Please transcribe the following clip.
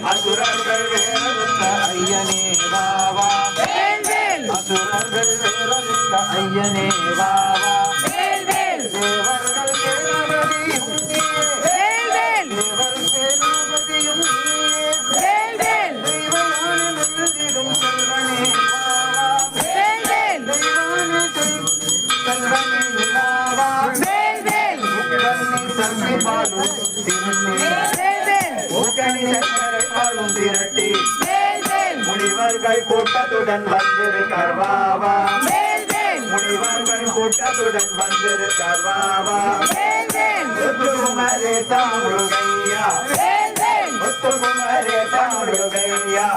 அசுரர்கள் வேறறுத்த ஐயனே வாவா அசுரர்கள் வேறறுத்த ஐயனே வாவா தேவர்கள் சேனாபதியும் தேவர் சேனாபதியும் தெய்வமான நெல்லிடும் செல்வனே வாவா தெய்வான செல்வனே வாவா சன்னை பாலும் பாலும் திரட்டி முனிவர்கள் கூட்டத்துடன் வந்திருக்கார் வாவா முனிவர்கள் கூட்டத்துடன் வந்திருக்கார் வாவா முத்துகுமரேசா முருகையா முத்துகுமரேசா முருகையா